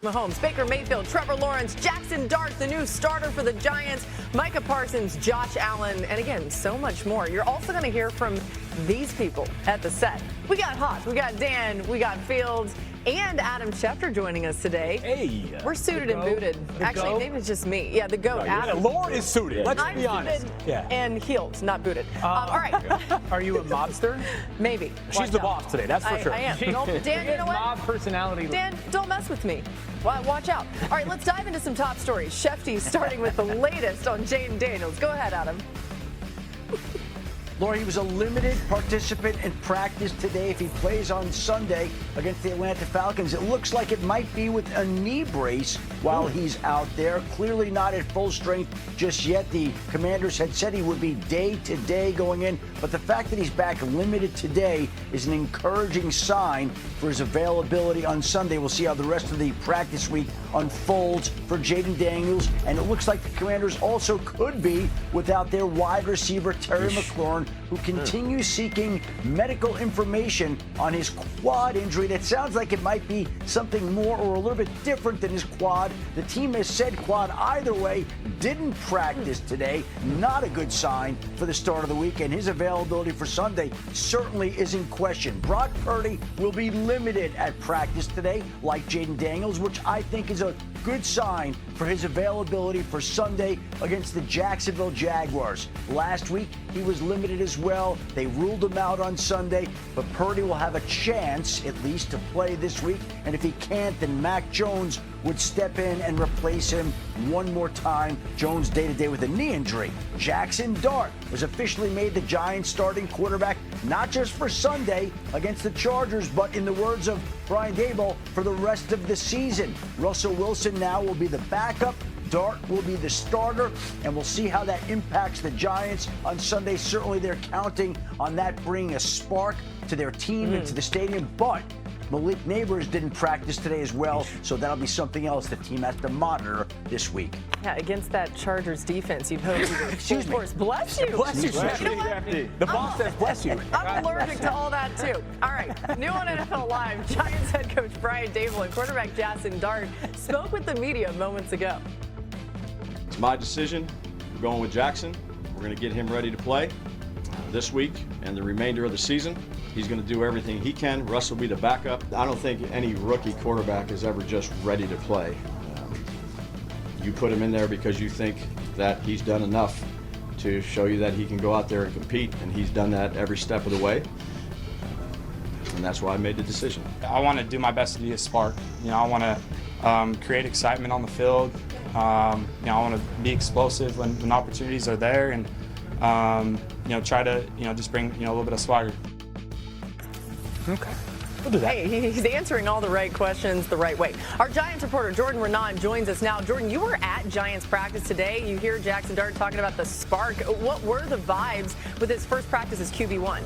Mahomes, Baker Mayfield, Trevor Lawrence, Jackson Dart, the new starter for the Giants, Micah Parsons, Josh Allen, and again, so much more. You're also going to hear from these people at the set. We got Hawk, we got Dan, we got Fields, and Adam Schefter joining us today. Hey. We're suited and booted. Actually, maybe it's just me. Yeah, the GOAT, Adam. Lauren is suited. Let's I'm be honest. Suited and heeled, not booted. All right. Are you a mobster? Maybe. She's the boss today, that's for sure. I am. Dan, you know what? Mob personality. Dan, don't mess with me. Watch out. All right, let's dive into some top stories. Shefty starting with the latest on Jaden Daniels. Go ahead, Adam. Laura, he was a limited participant in practice today. If he plays on Sunday against the Atlanta Falcons, it looks like it might be with a knee brace while he's out there. Clearly not at full strength just yet. The Commanders had said he would be day-to-day going in, but the fact that he's back limited today is an encouraging sign for his availability on Sunday. We'll see how the rest of the practice week unfolds for Jaden Daniels, and it looks like the Commanders also could be without their wide receiver, Terry McLaurin, who continues seeking medical information on his quad injury. That sounds like it might be something more or a little bit different than his quad. The team has said quad either way. Didn't practice today. Not a good sign for the start of the week, and his availability for Sunday certainly is in question. Brock Purdy will be limited at practice today, like Jaden Daniels, which I think is a good sign for his availability for Sunday against the Jacksonville Jaguars. Last week, he was limited as well. They ruled him out on Sunday, but Purdy will have a chance, at least, to play this week. And if he can't, then Mac Jones would step in and replace him one more time. Jones day-to-day with a knee injury. Jackson Dart was officially made the Giants starting quarterback, not just for Sunday against the Chargers, but in the words of Brian Daboll, for the rest of the season. Russell Wilson now will be the backup. Dart will be the starter, and we'll see how that impacts the Giants on Sunday. Certainly they're counting on that bringing a spark to their team and to the stadium, but Malik Neighbors didn't practice today as well, so that'll be something else the team has to monitor this week. Yeah, against that Chargers defense, you'd hope. Excuse me. Bless you. Bless you, You know what? The boss says bless you. I'm allergic to all that, too. All right, new on NFL Live, Giants head coach Brian Daboll and quarterback Jackson Dart spoke with the media moments ago. It's my decision. We're going with Jackson. We're going to get him ready to play this week and the remainder of the season. He's going to do everything he can. Russ will be the backup. I don't think any rookie quarterback is ever just ready to play. You put him in there because you think that he's done enough to show you that he can go out there and compete, and he's done that every step of the way. And that's why I made the decision. I want to do my best to be a spark. I want to create excitement on the field. I want to be explosive when opportunities are there, and try to just bring a little bit of swagger. Okay. We'll do that. Hey, he's answering all the right questions the right way. Our Giants reporter, Jordan Renan, joins us now. Jordan, you were at Giants practice today. You hear Jackson Dart talking about the spark. What were the vibes with his first practice as QB1?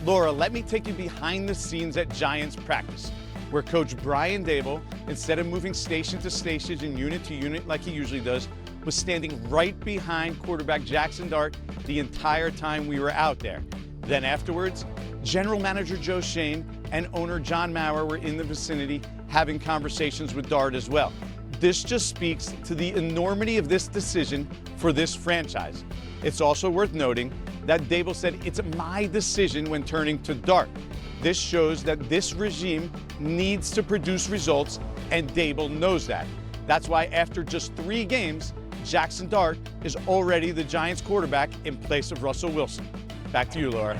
Laura, let me take you behind the scenes at Giants practice, where Coach Brian Daboll, instead of moving station to station and unit to unit like he usually does, was standing right behind quarterback Jackson Dart the entire time we were out there. Then afterwards, General Manager Joe Shane and owner John Maurer were in the vicinity having conversations with Dart as well. This just speaks to the enormity of this decision for this franchise. It's also worth noting that Daboll said it's my decision when turning to Dart. This shows that this regime needs to produce results, and Daboll knows that. That's why after just 3 games, Jackson Dart is already the Giants quarterback in place of Russell Wilson. Back to you, Laura.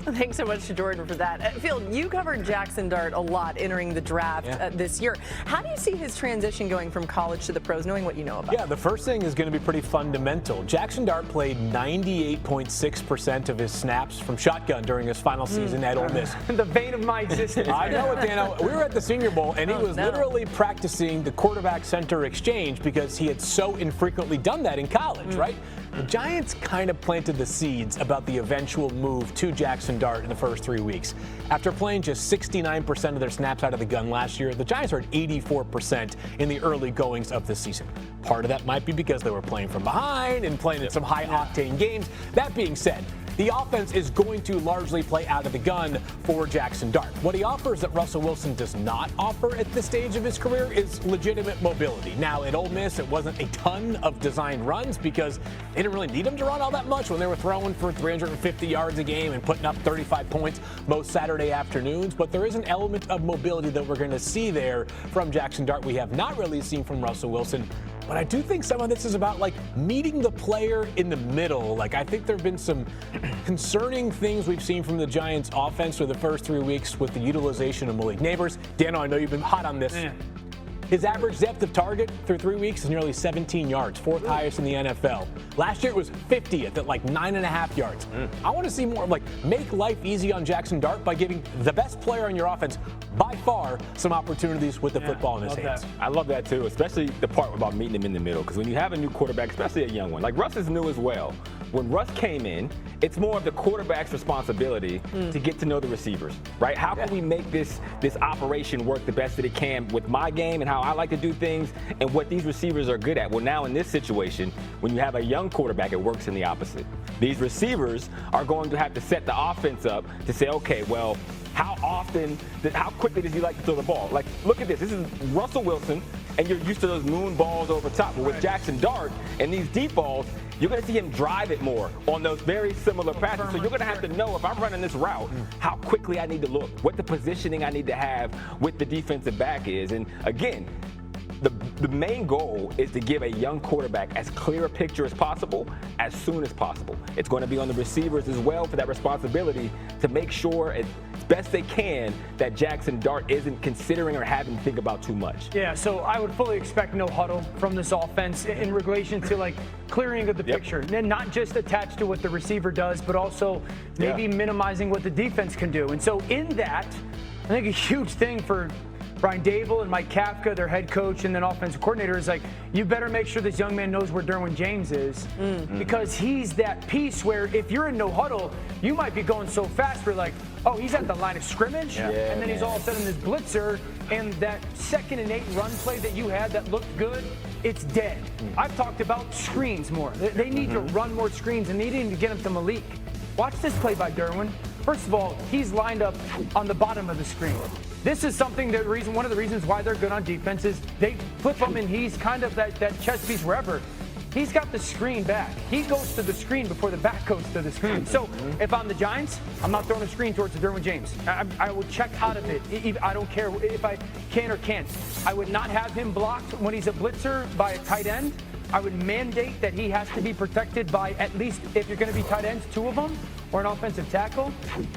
Thanks so much to Jordan for that. Phil, you covered Jackson Dart a lot entering the draft this year. How do you see his transition going from college to the pros, knowing what you know about? Yeah, the first thing is going to be pretty fundamental. Jackson Dart played 98.6% of his snaps from shotgun during his final season at Ole Miss. The vein of my existence. I know it, Dano. We were at the Senior Bowl, and he was literally practicing the quarterback-center exchange because he had so infrequently done that in college, right? The Giants kind of planted the seeds about the eventual move to Jackson Dart in the first 3 weeks. After playing just 69% of their snaps out of the gun last year, the Giants are at 84% in the early goings of the season. Part of that might be because they were playing from behind and playing in some high-octane games. That being said, the offense is going to largely play out of the gun for Jackson Dart. What he offers that Russell Wilson does not offer at this stage of his career is legitimate mobility. Now, at Ole Miss, it wasn't a ton of designed runs because they didn't really need him to run all that much when they were throwing for 350 yards a game and putting up 35 points most Saturday afternoons. But there is an element of mobility that we're going to see there from Jackson Dart we have not really seen from Russell Wilson. But I do think some of this is about, like, meeting the player in the middle. Like, I think there have been some concerning things we've seen from the Giants offense for the first 3 weeks with the utilization of Malik Neighbors. Dan, I know you've been hot on this. His average depth of target through 3 weeks is nearly 17 yards, fourth highest in the NFL. Last year it was 50th at like 9.5 yards. I want to see more, like, make life easy on Jackson Dart by giving the best player on your offense by far some opportunities with the football in his hands. I love that too, especially the part about meeting him in the middle. Because when you have a new quarterback, especially a young one, like Russ is new as well. When Russ came in, it's more of the quarterback's responsibility to get to know the receivers, right? How can we make this operation work the best that it can with my game and how I like to do things and what these receivers are good at? Well, now in this situation, when you have a young quarterback, it works in the opposite. These receivers are going to have to set the offense up to say, okay, well, how quickly does he like to throw the ball? Like, look at this. This is Russell Wilson, and you're used to those moon balls over top. But with Jackson Dart and these deep balls, you're going to see him drive it more on those very similar passes. So you're going to have to know, if I'm running this route, how quickly I need to look, what the positioning I need to have with the defensive back is. And again, the main goal is to give a young quarterback as clear a picture as possible, as soon as possible. It's going to be on the receivers as well for that responsibility to make sure as best they can that Jackson Dart isn't considering or having to think about too much. Yeah, so I would fully expect no huddle from this offense in relation to, like, clearing of the picture. And not just attached to what the receiver does, but also maybe minimizing what the defense can do. And so in that, I think a huge thing for Brian Dable and Mike Kafka, their head coach and then offensive coordinator, is like, you better make sure this young man knows where Derwin James is, because he's that piece where if you're in no huddle, you might be going so fast we're like, oh, he's at the line of scrimmage, and then he's all of a sudden this blitzer, and that 2nd and 8 run play that you had that looked good, it's dead. I've talked about screens more. They need to run more screens, and they need to get them to Malik. Watch this play by Derwin. First of all, he's lined up on the bottom of the screen. This is something one of the reasons why they're good on defense is they flip him and he's kind of that chess piece wherever. He's got the screen back. He goes to the screen before the back goes to the screen. So if I'm the Giants, I'm not throwing a screen towards Derwin James. I will check out of it. I don't care if I can or can't. I would not have him blocked when he's a blitzer by a tight end. I would mandate that he has to be protected by at least, if you're going to be tight ends, 2 of them, or an offensive tackle.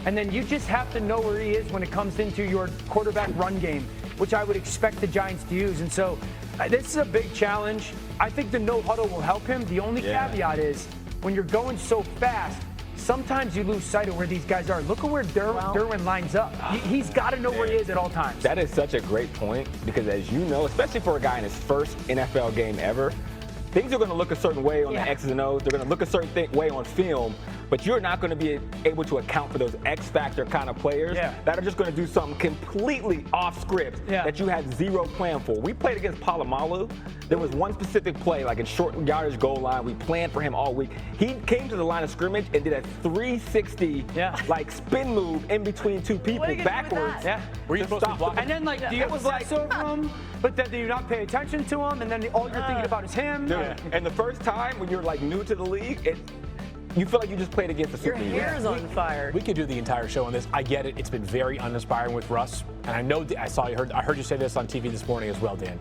And then you just have to know where he is when it comes into your quarterback run game, which I would expect the Giants to use. And so this is a big challenge. I think the no huddle will help him. The only caveat is when you're going so fast, sometimes you lose sight of where these guys are. Look at where Derwin lines up. He's got to know where he is at all times. That is such a great point because, as you know, especially for a guy in his first NFL game ever, things are going to look a certain way on the X's and O's. They're going to look a certain way on film, but you're not going to be able to account for those X-factor kind of players that are just going to do something completely off script that you had zero plan for. We played against Palomalu. There was one specific play, like in short yardage goal line. We planned for him all week. He came to the line of scrimmage and did a 360 like spin move in between 2 people backwards. Were you supposed to block? And then, like, do you obsess over him, but then do you not pay attention to him, and then all you're thinking about is him? And the first time when you're like new to the league, you feel like you just played against a superhero. Your hair's on fire. We could do the entire show on this. I get it. It's been very uninspiring with Russ. And I know I heard you say this on TV this morning as well, Dan.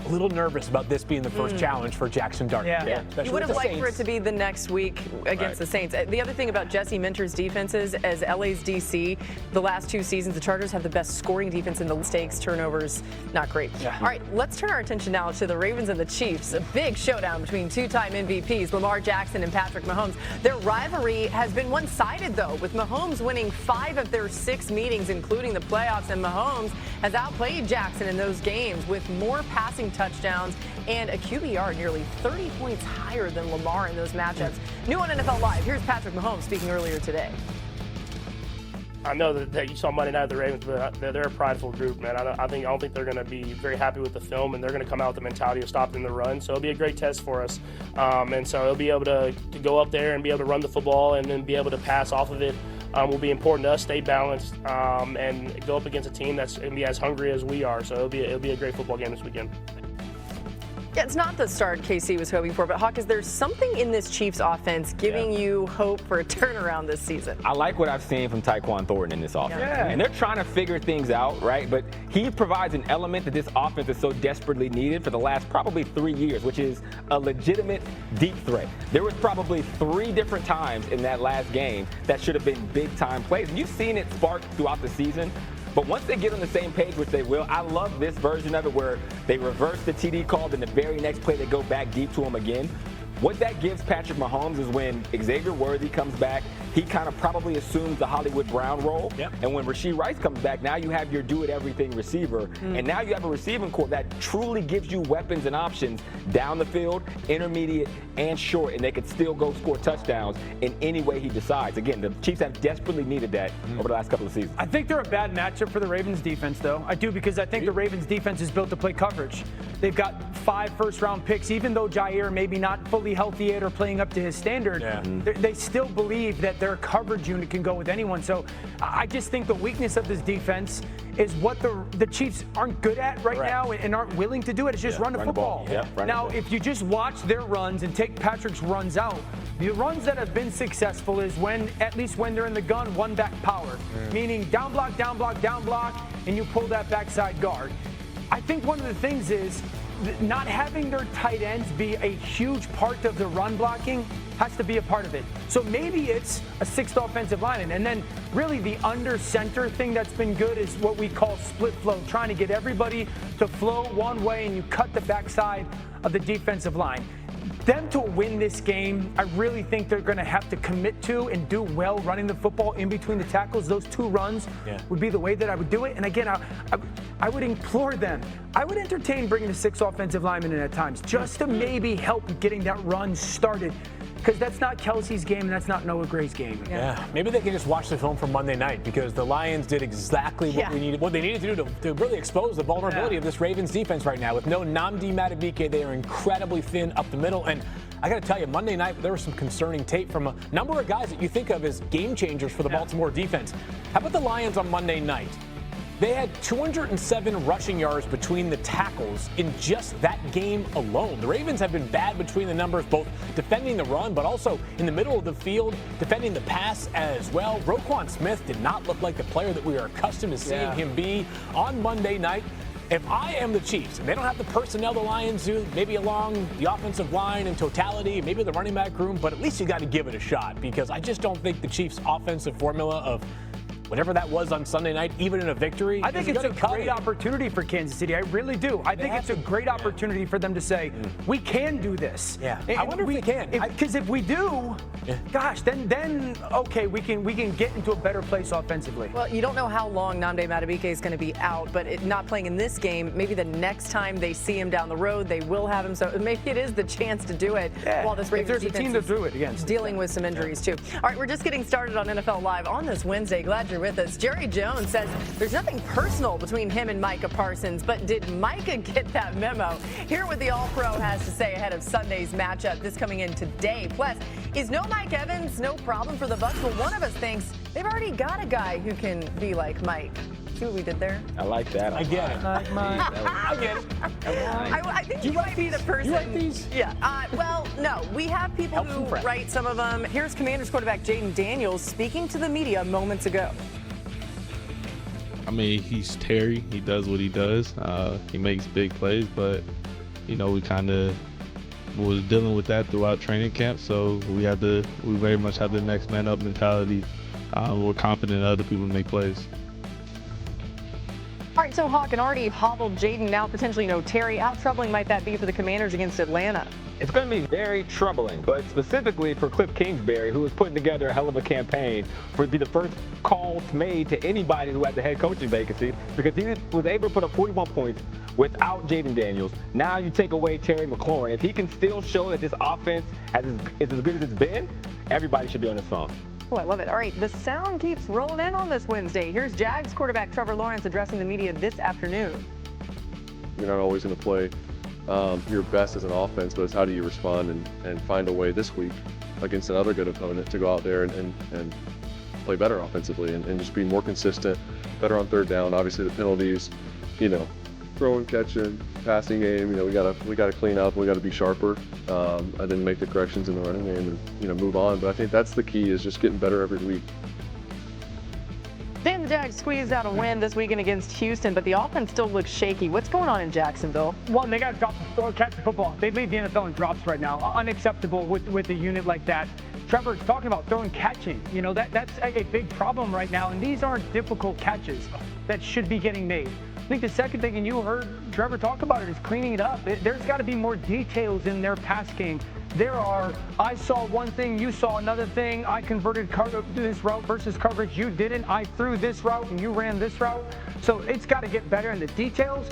A little nervous about this being the first challenge for Jackson Dart. You would have liked for it to be the next week against the Saints. The other thing about Jesse Minter's defenses, as LA's DC, the last 2 seasons, the Chargers have the best scoring defense in the mistakes, turnovers, not great. All right, let's turn our attention now to the Ravens and the Chiefs. A big showdown between 2-time MVPs, Lamar Jackson and Patrick Mahomes. Their rivalry has been one-sided, though, with Mahomes winning 5 of their 6 meetings, including the playoffs, and Mahomes has outplayed Jackson in those games with more passing touchdowns and a QBR nearly 30 points higher than Lamar in those matchups. New on NFL Live, here's Patrick Mahomes speaking earlier today. I know that you saw Monday night at the Ravens, but they're a prideful group, man. I don't think they're going to be very happy with the film, and they're going to come out with the mentality of stopping the run. So it'll be a great test for us. And so it'll be able to go up there and be able to run the football and then be able to pass off of it. Will be important to us, stay balanced, and go up against a team that's going to be as hungry as we are. So it'll be a great football game this weekend. Yeah, it's not the start KC was hoping for, but Hawk, is there something in this Chiefs offense giving you hope for a turnaround this season? I like what I've seen from Tyquan Thornton in this offense. Yeah. And they're trying to figure things out, right? But he provides an element that this offense is so desperately needed for the last probably 3 years, which is a legitimate deep threat. There was probably 3 different times in that last game that should have been big-time plays. And you've seen it spark throughout the season. But once they get on the same page, which they will, I love this version of it where they reverse the TD call, then the very next play they go back deep to him again. What that gives Patrick Mahomes is when Xavier Worthy comes back, he kind of probably assumes the Hollywood Brown role. Yep. And when Rashee Rice comes back, now you have your do-it-everything receiver. And now you have a receiving core that truly gives you weapons and options down the field, intermediate, and short, and they could still go score touchdowns in any way he decides. Again, the Chiefs have desperately needed that over the last couple of seasons. I think they're a bad matchup for the Ravens defense, though. I do, because I think the Ravens defense is built to play coverage. They've got 5 first-round picks, even though Jair maybe not fully healthy yet or playing up to his standard. They still believe that their coverage unit can go with anyone. So I just think the weakness of this defense is what the Chiefs aren't good at right now and aren't willing to do it. It's just run the football. Now, if you just watch their runs and take Patrick's runs out, the runs that have been successful is when, at least when they're in the gun, one back power, meaning down block, down block, down block, and you pull that backside guard. I think one of the things is not having their tight ends be a huge part of the run blocking has to be a part of it. So maybe it's a 6th offensive lineman. And then really the under center thing that's been good is what we call split flow, trying to get everybody to flow one way and you cut the backside of the defensive line. Them to win this game, I really think they're going to have to commit to and do well running the football in between the tackles. Those 2 runs would be the way that I would do it. And again, I would implore them. I would entertain bringing the 6 offensive linemen in at times just to maybe help getting that run started. Because that's not Kelsey's game and that's not Noah Gray's game. Yeah, maybe they can just watch the film from Monday night, because the Lions did exactly what they needed to do to really expose the vulnerability of this Ravens defense right now. With no Nnamdi Madubuike, they are incredibly thin up the middle. And I got to tell you, Monday night there was some concerning tape from a number of guys that you think of as game changers for the Baltimore defense. How about the Lions on Monday night? They had 207 rushing yards between the tackles in just that game alone. The Ravens have been bad between the numbers, both defending the run, but also in the middle of the field, defending the pass as well. Roquan Smith did not look like the player that we are accustomed to seeing him be on Monday night. If I am the Chiefs, and they don't have the personnel the Lions do, maybe along the offensive line in totality, maybe the running back room, but at least you got to give it a shot, because I just don't think the Chiefs' offensive formula of whatever that was on Sunday night, even in a victory, I think it's a great opportunity for Kansas City. I really do. I think it's a great opportunity for them to say, we can do this. I wonder if we can. Because if we do, gosh, then okay, we can get into a better place offensively. Well, you don't know how long Nnamdi Madubuike is going to be out, but not playing in this game, maybe the next time they see him down the road, they will have him. So maybe it is the chance to do it while this Ravens defense team to do it against dealing with some injuries too. All right, we're just getting started on NFL Live on this Wednesday. Glad you're with us. Jerry Jones says there's nothing personal between him and Micah Parsons, but did Micah get that memo? Hear what the All-Pro has to say ahead of Sunday's matchup. This coming in today. Plus, is no Mike Evans no problem for the Bucs? Well, one of us thinks they've already got a guy who can be like Mike. See what we did there? I like that. I get it. I get it. I think you might be the person. You write these? Yeah. Well, no. We have people who write some of them. Here's Commanders quarterback Jaden Daniels speaking to the media moments ago. I mean, he's Terry. He does what he does. He makes big plays, but, you know, we kind of was dealing with that throughout training camp. So we very much have the next man up mentality. We're confident other people make plays. All right, so Hawk, and already hobbled Jaden, now potentially no Terry. How troubling might that be for the Commanders against Atlanta? It's going to be very troubling, but specifically for Cliff Kingsbury, who is putting together a hell of a campaign for it to be the first call made to anybody who had the head coaching vacancy, because he was able to put up 41 points without Jaden Daniels. Now you take away Terry McLaurin. If he can still show that this offense is as good as it's been, everybody should be on his phone. Oh, I love it. All right, the sound keeps rolling in on this Wednesday. Here's Jags quarterback Trevor Lawrence addressing the media this afternoon. You're not always going to play your best as an offense, but it's how do you respond and find a way this week against another good opponent to go out there and play better offensively and just be more consistent, better on third down. Obviously the penalties, throwing, catching, passing game, we gotta clean up, we gotta be sharper. I didn't make the corrections in the running game and move on, but I think that's the key, is just getting better every week. Then the Jags squeezed out a win this weekend against Houston, but the offense still looks shaky. What's going on in Jacksonville? Well, they got to catch the football. They lead the NFL in drops right now. Unacceptable with a unit like that. Trevor's talking about throwing, catching. That's a big problem right now, and these aren't difficult catches that should be getting made. I think the second thing, and you heard Trevor talk about it, is cleaning it up. There's got to be more details in their pass game. I saw one thing, you saw another thing. I converted this route versus coverage. You didn't. I threw this route and you ran this route. So it's got to get better in the details.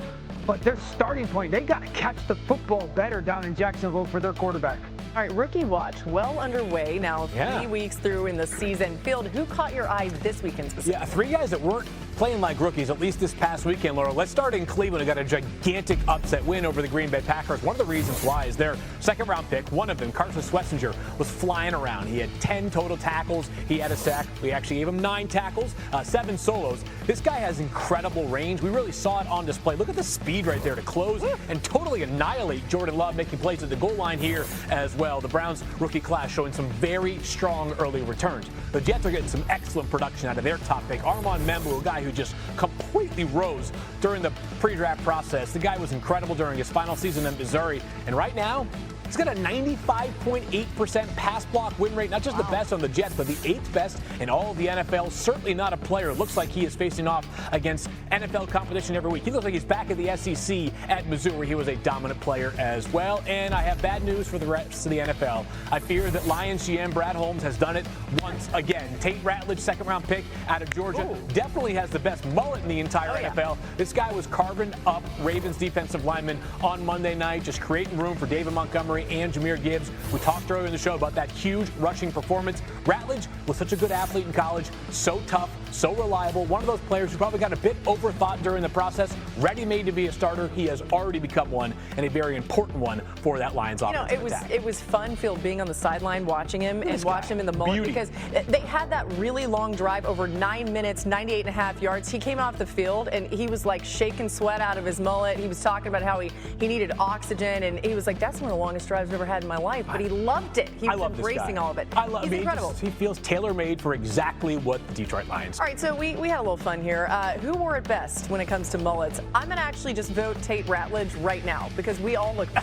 But their starting point, they got to catch the football better down in Jacksonville for their quarterback. All right, Rookie Watch, well underway now, 3 weeks through in the season. Field, who caught your eye this weekend specifically? Yeah, 3 guys that weren't playing like rookies, at least this past weekend, Laura. Let's start in Cleveland, who got a gigantic upset win over the Green Bay Packers. One of the reasons why is their second-round pick, one of them, Carson Schwarzenegger, was flying around. He had 10 total tackles. He had a sack. We actually gave him 9 tackles, 7 solos. This guy has incredible range. We really saw it on display. Look at the speed right there to close and totally annihilate Jordan Love, making plays at the goal line here as well. The Browns rookie class showing some very strong early returns. The Jets are getting some excellent production out of their top pick. Armand Membu, a guy who just completely rose during the pre-draft process. The guy was incredible during his final season in Missouri. And right now, he's got a 95.8% pass block win rate. Not just the best on the Jets, but the 8th best in all of the NFL. Certainly not a player. It looks like he is facing off against NFL competition every week. He looks like he's back at the SEC at Mizzou, where he was a dominant player as well. And I have bad news for the rest of the NFL. I fear that Lions GM Brad Holmes has done it once again. Tate Ratledge, second-round pick out of Georgia, definitely has the best mullet in the entire NFL. This guy was carving up Ravens defensive linemen on Monday night, just creating room for David Montgomery and Jahmyr Gibbs. We talked earlier in the show about that huge rushing performance. Ratledge was such a good athlete in college, so tough, so reliable. One of those players who probably got a bit overthought during the process, ready-made to be a starter. He has already become one, and a very important one for that Lions offense. It was fun, Phil, being on the sideline watching him and watching him in the mullet, because they had that really long drive over 9 minutes, 98.5 yards. He came off the field and he was like shaking sweat out of his mullet. He was talking about how he needed oxygen, and he was like, that's one of the longest drives I've ever had in my life. But he loved it. He was embracing all of it. He's incredible. He feels tailor-made for exactly what the Detroit Lions do. All right, so we had a little fun here. Who wore it best when it comes to mullets? I'm going to actually just vote Tate Ratledge right now, because we all look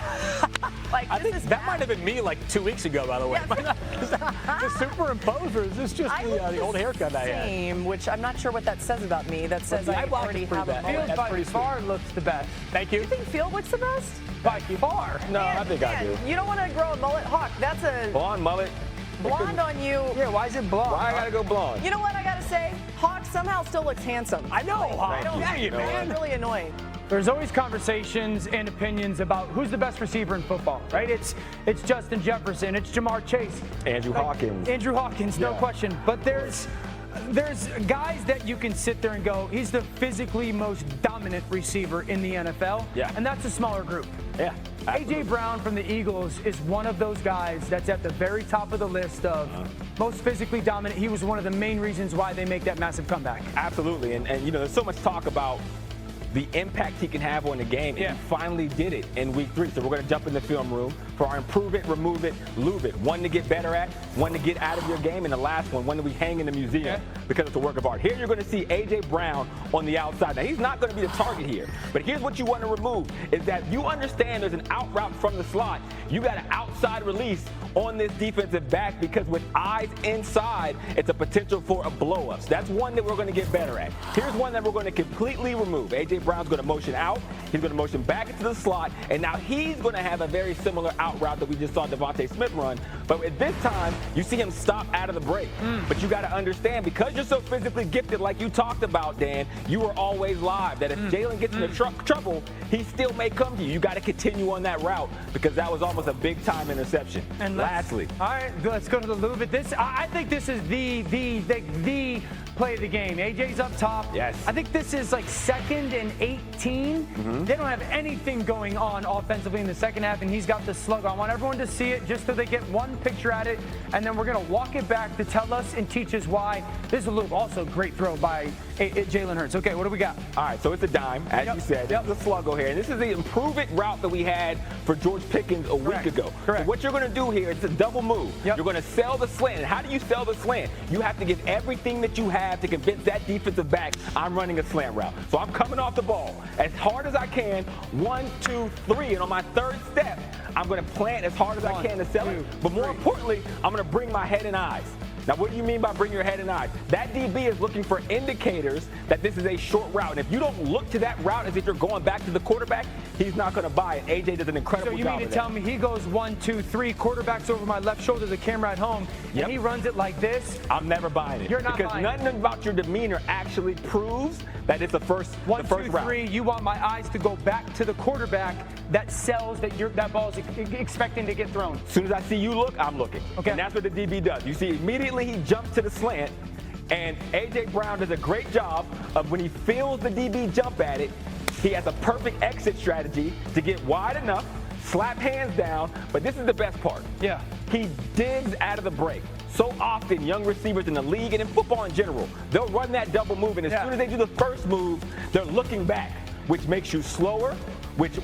like I think that might have been me like 2 weeks ago, by the way. The superimposed, or is this just the old haircut I had? Same, which I'm not sure what that says about me. That says I already have a mullet. Field by far looks the best. Thank you. You think Field looks the best? By far. No, I think I do. You don't want to grow a mullet? Hawk, that's a Blonde mullet. blonde on you. Yeah, why is it blonde? Why I gotta go blonde? You know what I got to say? Hawk somehow still looks handsome. I know, Hawk. Dang it, man. Really annoying. There's always conversations and opinions about who's the best receiver in football, right? It's Justin Jefferson, it's Jamar Chase, Andrew Hawkins. Andrew Hawkins, no question. But there's guys that you can sit there and go, he's the physically most dominant receiver in the NFL. Yeah. And that's a smaller group. Yeah. A.J. Brown from the Eagles is one of those guys that's at the very top of the list of most physically dominant. He was one of the main reasons why they make that massive comeback. Absolutely. And there's so much talk about the impact he can have on the game, and he finally did it in week 3. So we're going to jump in the film room for our improve it, remove it, lube it. One to get better at, one to get out of your game, and the last one that we hang in the museum because it's a work of art. Here you're going to see A.J. Brown on the outside. Now, he's not going to be the target here, but here's what you want to remove is that you understand there's an out route from the slot. You got an outside release on this defensive back, because with eyes inside, it's a potential for a blow-up. So that's one that we're going to get better at. Here's one that we're going to completely remove. A.J. Brown's going to motion out, He's going to motion back into the slot, and now he's going to have a very similar out route that we just saw Devontae Smith run. But at this time, you see him stop out of the break. But you got to understand, because you're so physically gifted, like you talked about, Dan, you are always live. That if Jalen gets into trouble, he still may come to you. You got to continue on that route because that was almost a big-time interception. And lastly, all right, let's go to the Louvre. I think this is the play of the game. AJ's up top. Yes. I think this is like 2nd and 18. They don't have anything going on offensively in the second half, and he's got the slug. I want everyone to see it just so they get one picture at it, and then we're going to walk it back to tell us and teach us why. This is a Louvre. Also, great throw by Jalen Hurts. Okay, what do we got? All right, so it's a dime, as you said. This is a sluggo here, and this is the improve-it route that we had for George Pickens a week ago. Correct. So what you're going to do here is a double move. You're going to sell the slant. And how do you sell the slant? You have to give everything that you have to convince that defensive back, I'm running a slant route. So I'm coming off the ball as hard as I can, 1, 2, 3, and on my third step, I'm going to plant as hard as I can to sell it. But more importantly, I'm going to bring my head and eyes. Now, what do you mean by bring your head and eyes? That DB is looking for indicators that this is a short route. And if you don't look to that route as if you're going back to the quarterback, he's not going to buy it. AJ does an incredible job. So you mean to tell me he goes 1, 2, 3, quarterbacks over my left shoulder, the camera at home, and he runs it like this? I'm never buying it. You're not because buying nothing about your demeanor actually proves that it's the first 1, 2, 3, route. you want my eyes to go back to the quarterback that sells that ball is expecting to get thrown. As soon as I see you look, I'm looking. Okay. And that's what the DB does. You see, immediately he jumps to the slant, and A.J. Brown does a great job of when he feels the DB jump at it, he has a perfect exit strategy to get wide enough, slap hands down, but this is the best part. Yeah. He digs out of the break. So often, young receivers in the league and in football in general, they'll run that double move, and as soon as they do the first move, they're looking back, which makes you slower, which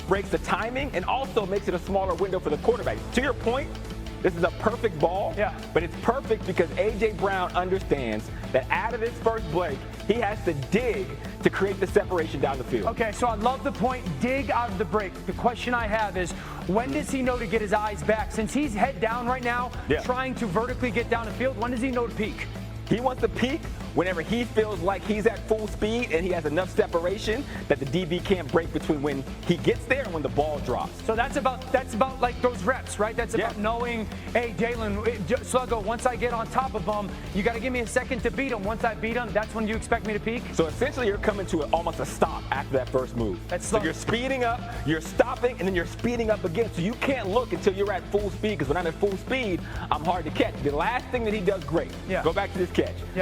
breaks the timing, and also makes it a smaller window for the quarterback. To your point, this is a perfect ball, but it's perfect because A.J. Brown understands that out of this first break, he has to dig to create the separation down the field. Okay, so I love the point, dig out of the break. The question I have is, when does he know to get his eyes back? Since he's head down right now, trying to vertically get down the field, when does he know to peak? He wants to peak whenever he feels like he's at full speed and he has enough separation that the DB can't break between when he gets there and when the ball drops. So that's about like those reps, right? That's about knowing, hey, Jalen, Sluggo, once I get on top of him, you got to give me a second to beat him. Once I beat him, that's when you expect me to peak? So essentially you're coming to almost a stop after that first move. So you're speeding up, you're stopping, and then you're speeding up again. So you can't look until you're at full speed, because when I'm at full speed, I'm hard to catch. The last thing that he does great, go back to this catch.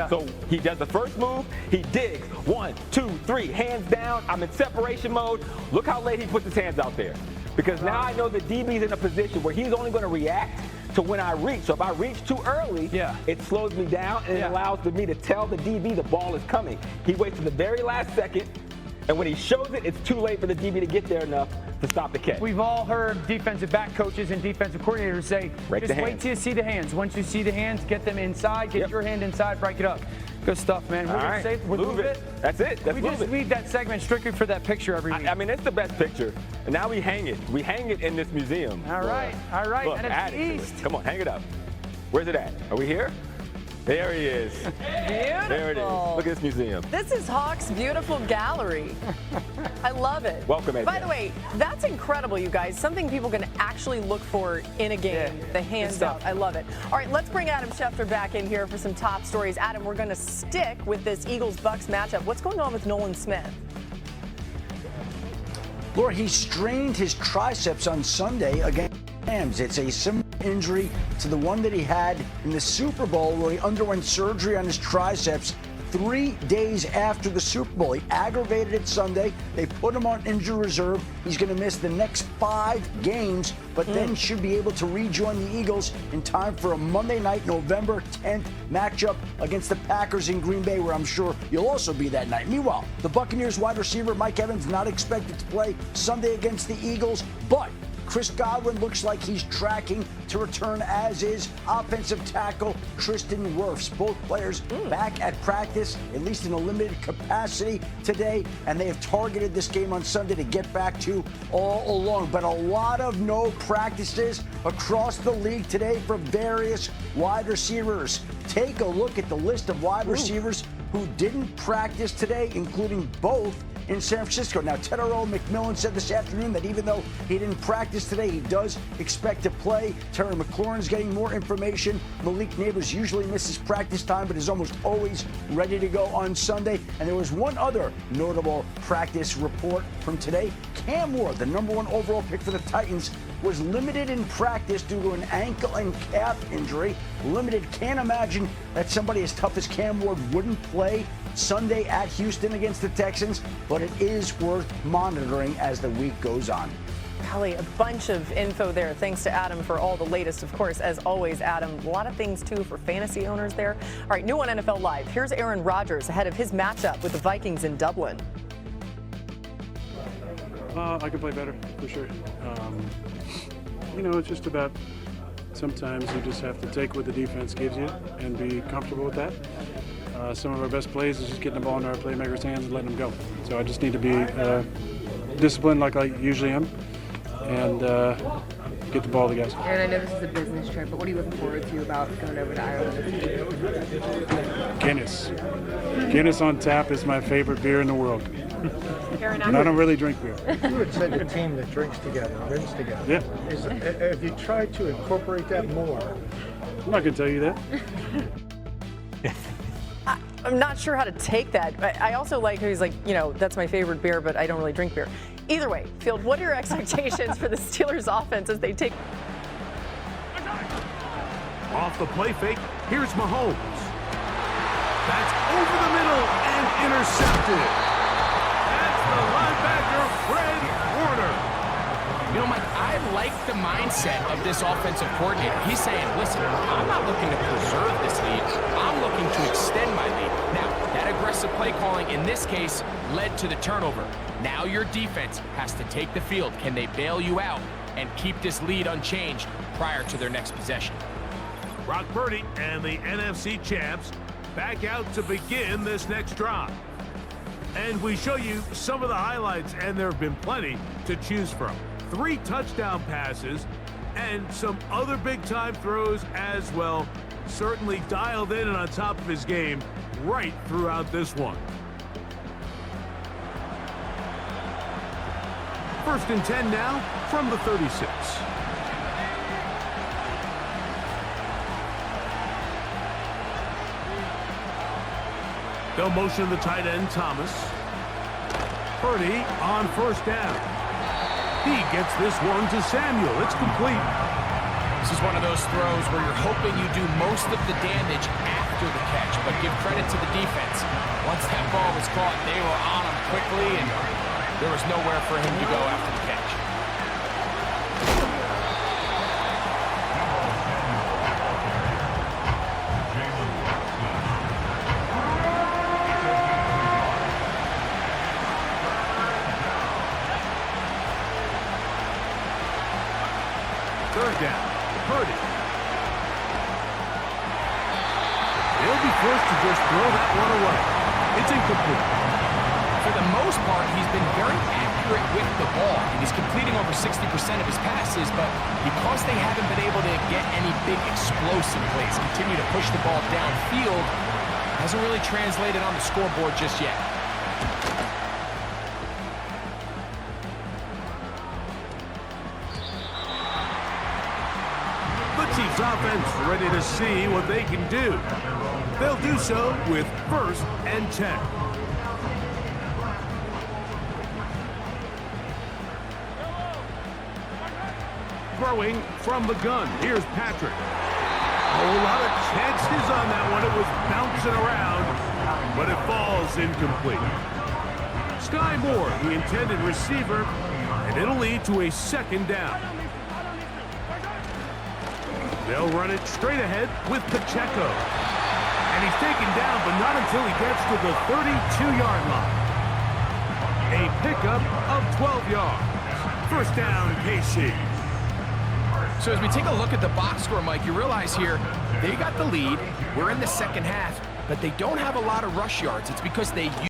So he does the first move, he digs, 1, 2, 3, hands down, I'm in separation mode. Look how late he puts his hands out there. Because now I know the DB's in a position where he's only going to react to when I reach. So if I reach too early, it slows me down and it allows me to tell the DB the ball is coming. He waits to the very last second, and when he shows it, it's too late for the DB to get there enough to stop the catch. We've all heard defensive back coaches and defensive coordinators say, just wait till you see the hands. Once you see the hands, get them inside, get your hand inside, break it up. Good stuff, man. We're going to say, Move it. That's it. We just leave that segment strictly for that picture every week. I mean, it's the best picture. And now we hang it. We hang it in this museum. All right. All right. Look, NFC East. Come on, hang it up. Where's it at? Are we here? There he is. Beautiful. There it is. Look at this museum. This is Hawk's beautiful gallery. I love it. Welcome, AJ. By the way, that's incredible, you guys. Something people can actually look for in a game. The hands out. I love it. All right, let's bring Adam Schefter back in here for some top stories. Adam, we're going to stick with this Eagles-Bucks matchup. What's going on with Nolan Smith? Laura, he strained his triceps on Sunday against the Rams. It's a similar injury to the one that he had in the Super Bowl, where he underwent surgery on his triceps 3 days after the Super Bowl. He aggravated it Sunday. They put him on injury reserve. He's going to miss the next 5 games, but then should be able to rejoin the Eagles in time for a Monday night, November 10th matchup against the Packers in Green Bay, where I'm sure you'll also be that night. Meanwhile, the Buccaneers wide receiver Mike Evans not expected to play Sunday against the Eagles, but Chris Godwin looks like he's tracking to return, as is offensive tackle Tristan Wirfs. Both players back at practice, at least in a limited capacity today, and they have targeted this game on Sunday to get back to all along. But a lot of no practices across the league today for various wide receivers. Take a look at the list of wide receivers who didn't practice today, including both in San Francisco. Now, Tedaro McMillan said this afternoon that even though he didn't practice today, he does expect to play. Terry McLaurin's getting more information. Malik Neighbors usually misses practice time, but is almost always ready to go on Sunday. And there was one other notable practice report from today. Cam Ward, the #1 overall pick for the Titans, was limited in practice due to an ankle and calf injury. Limited. Can't imagine that somebody as tough as Cam Ward wouldn't play Sunday at Houston against the Texans, but it is worth monitoring as the week goes on. Golly, a bunch of info there. Thanks to Adam for all the latest. Of course, as always, Adam, a lot of things, too, for fantasy owners there. All right, new on NFL Live. Here's Aaron Rodgers ahead of his matchup with the Vikings in Dublin. I can play better, for sure. It's just about sometimes you just have to take what the defense gives you and be comfortable with that. Some of our best plays is just getting the ball into our playmakers' hands and letting them go. So I just need to be disciplined like I usually am and get the ball to the guys. Aaron, I know this is a business trip, but what are you looking forward to about going over to Ireland this week? Guinness. Guinness on tap is my favorite beer in the world. And I don't really drink beer. You would say the team that drinks together, wins together. Yeah. Have you tried to incorporate that more? I'm not going to tell you that. I'm not sure how to take that. I also like how he's like, that's my favorite beer, but I don't really drink beer. Either way, Field, what are your expectations for the Steelers offense as they take? Off the play fake, here's Mahomes. That's over the middle and intercepted. That's the linebacker, Fred Warner. Mike, I like the mindset of this offensive coordinator. He's saying, listen, I'm not looking to preserve this lead. I'm looking to extend my lead. Now, that aggressive play calling in this case led to the turnover. Now your defense has to take the field. Can they bail you out and keep this lead unchanged prior to their next possession? Brock Purdy and the NFC champs back out to begin this next drive. And we show you some of the highlights, and there have been plenty to choose from. 3 touchdown passes and some other big-time throws as well. Certainly dialed in and on top of his game right throughout this one. 1st and 10 now from the 36. They'll motion the tight end, Thomas. Purdy on 1st down. He gets this one to Samuel. It's complete. This is one of those throws where you're hoping you do most of the damage after the catch, but give credit to the defense. Once that ball was caught, they were on him quickly, and there was nowhere for him to go after the catch. Down. Purdy. He'll be forced to just throw that one away. It's incomplete. For the most part, he's been very accurate with the ball. He's completing over 60% of his passes, but because they haven't been able to get any big explosive plays, continue to push the ball downfield, hasn't really translated on the scoreboard just yet. Chiefs offense ready to see what they can do. They'll do so with 1st and 10. Throwing from the gun. Here's Patrick. A whole lot of chances on that one. It was bouncing around, but it falls incomplete. Sky Moore, the intended receiver, and it'll lead to a 2nd down. They'll run it straight ahead with Pacheco. And he's taken down, but not until he gets to the 32-yard line. A pickup of 12 yards. 1st down, KC. So as we take a look at the box score, Mike, you realize here, they got the lead. We're in the 2nd half, but they don't have a lot of rush yards. It's because they